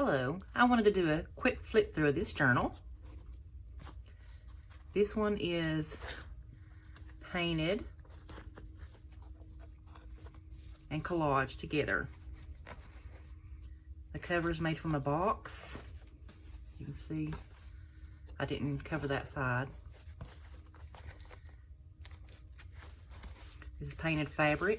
Hello, I wanted to do a quick flip through of this journal. This one is painted and collaged together. The cover is made from a box. You can see I didn't cover that side. This is painted fabric.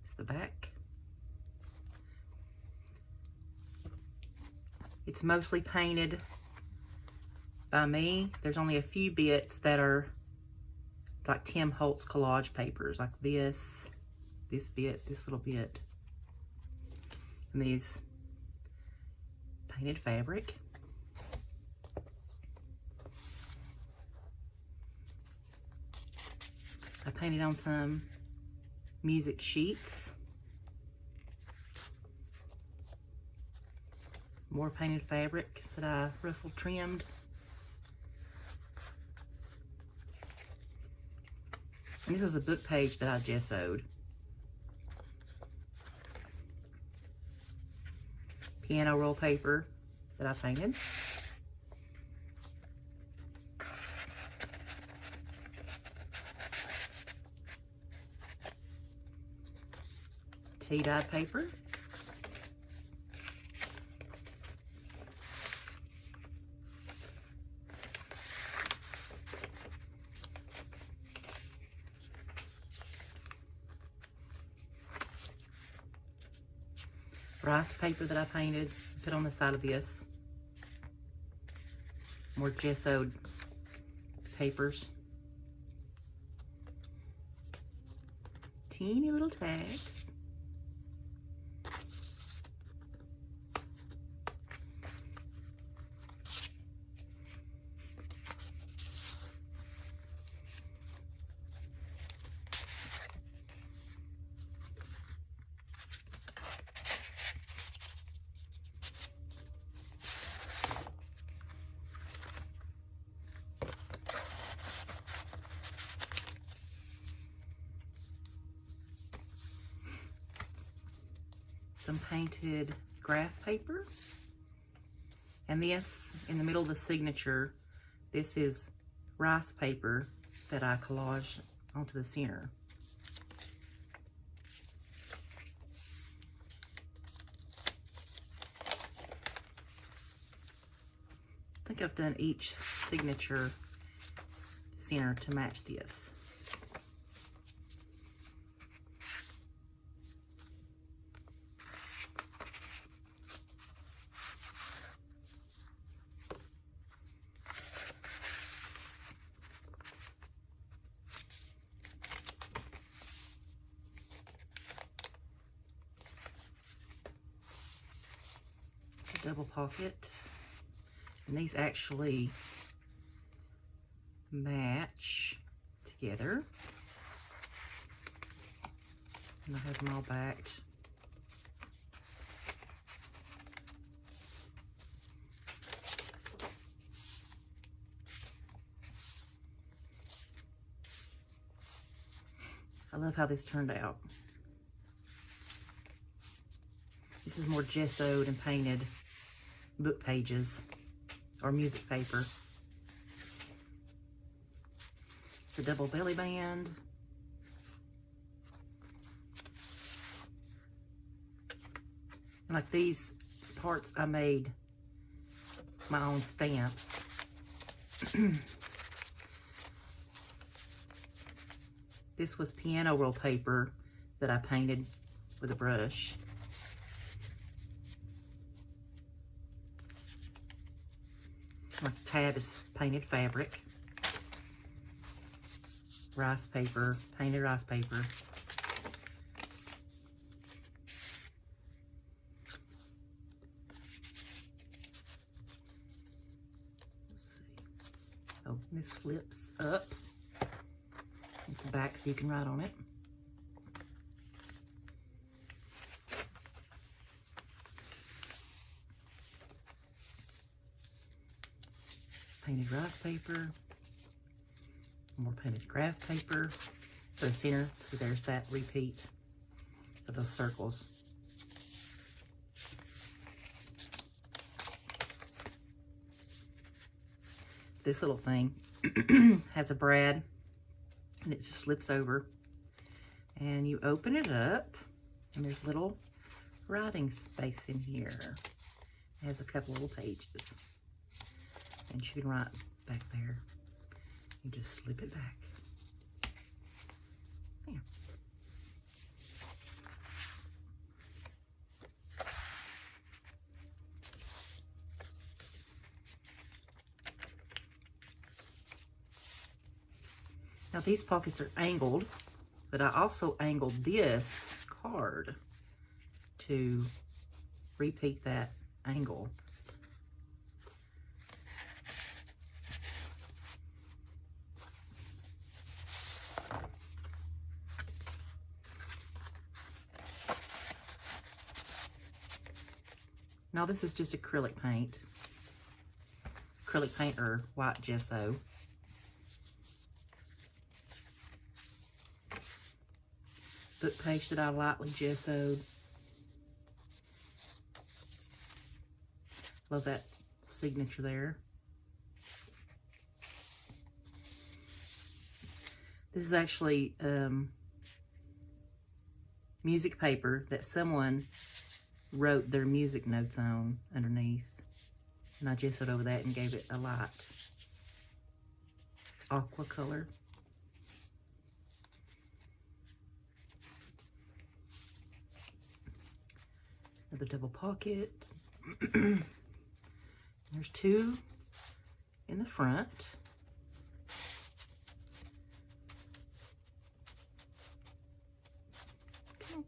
It's the back. It's mostly painted by me. There's only a few bits that are like Tim Holtz collage papers, like this bit, this little bit, and these painted fabric. I painted on some music sheets. More painted fabric that I ruffle trimmed. And this is a book page that I gessoed. Piano roll paper that I painted. Tea-dyed paper. Rice paper that I painted, put on the side of this. More gessoed papers. Teeny little tags. Some painted graph paper, and this in the middle of the signature, this is rice paper that I collaged onto the center. I think I've done each signature center to match this. Double pocket, and these actually match together, and I have them all backed. I love how this turned out. This is more gessoed and painted book pages or music paper. It's a double belly band. And like these parts, I made my own stamps. This was piano roll paper that I painted with a brush. My tab is painted fabric. Rice paper, painted rice paper. Let's see. Oh, this flips up. It's back so you can write on it. Painted rice paper, more painted graph paper for the center. See, there's that repeat of those circles. this little thing has a brad, and it just slips over. And you open it up, and there's little writing space in here. It has a couple little pages. And you can write back there. You just slip it back. There. Now these pockets are angled, but I also angled this card to repeat that angle. Now this is just acrylic paint or white gesso. Book page that I lightly gessoed. Love that signature there. This is actually music paper that someone wrote their music notes on underneath. And I gessoed over that and gave it a light aqua color. Another double pocket. There's two in the front. Okay.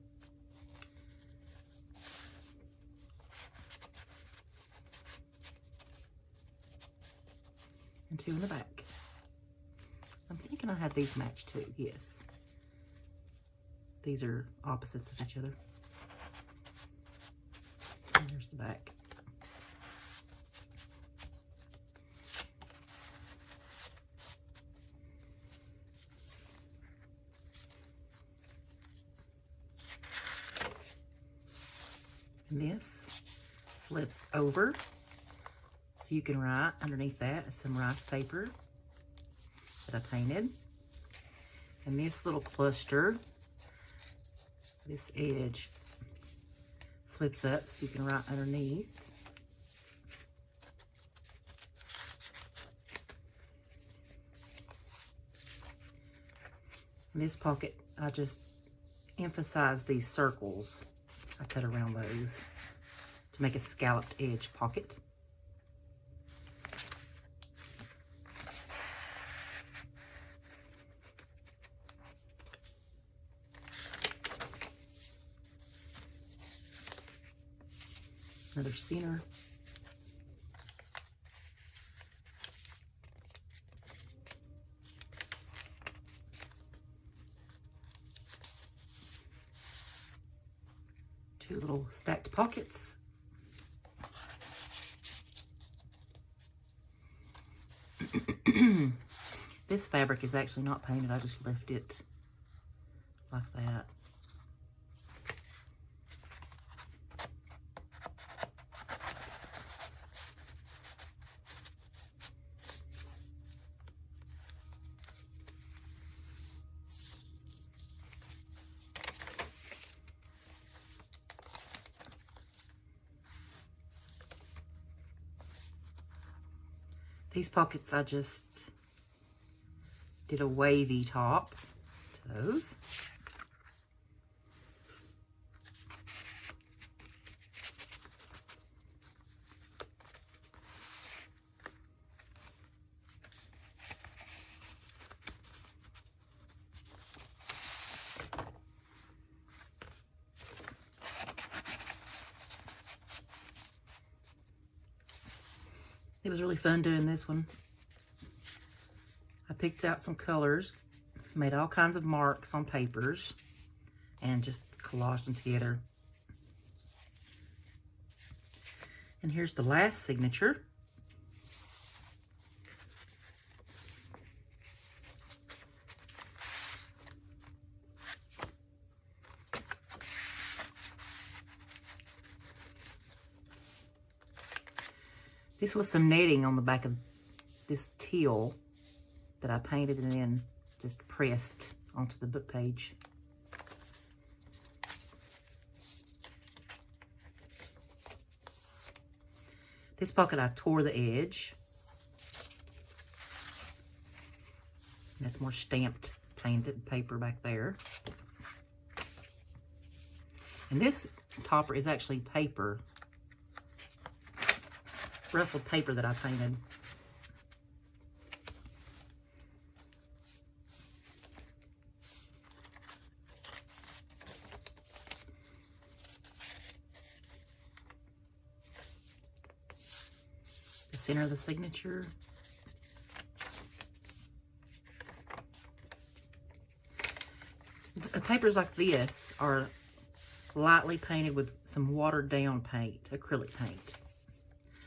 And two in the back. I'm thinking I have these matched too, yes. These are opposites of each other. And there's the back. And this flips over, so you can write underneath that some rice paper that I painted. And this little cluster, this edge flips up so you can write underneath. In this pocket, I just emphasize these circles. I cut around those to make a scalloped edge pocket. Another center. Two little stacked pockets. This fabric is actually not painted. I just left it like that. These pockets, I just did a wavy top to those. It was really fun doing this one. I picked out some colors, made all kinds of marks on papers, and just collaged them together. And here's the last signature. This was some netting on the back of this teal that I painted and then just pressed onto the book page. This pocket I tore the edge. That's more stamped painted paper back there. And this topper is actually paper, ruffled paper that I painted. The center of the signature. Papers like this are lightly painted with some watered down paint, acrylic paint.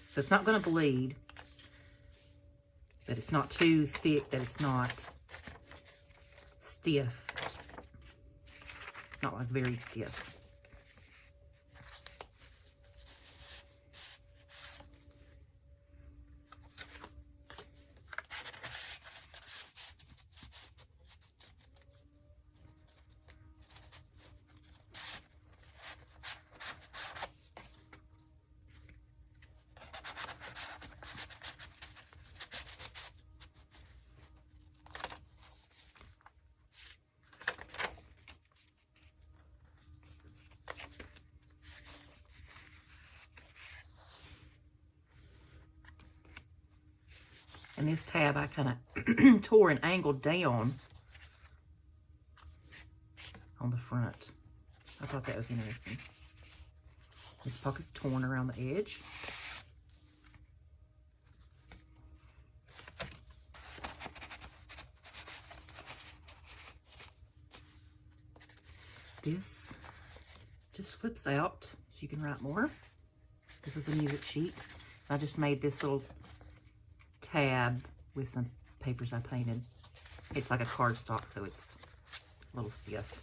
So it's not going to bleed, but it's not too thick that it's not stiff. Not like very stiff. And this tab I kind of tore and angled down on the front. I thought that was interesting. This pocket's torn around the edge. This just flips out so you can write more. This is a music sheet. I just made this little tab with some papers I painted. It's like a cardstock, so it's a little stiff.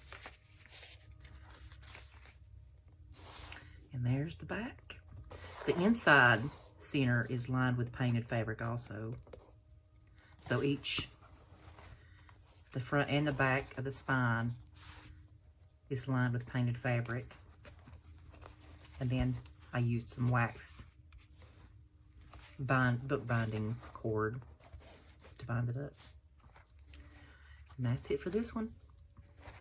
And there's the back. The inside center is lined with painted fabric also. So the front and the back of the spine is lined with painted fabric. And then I used some waxed book binding cord to bind it up. And that's it for this one.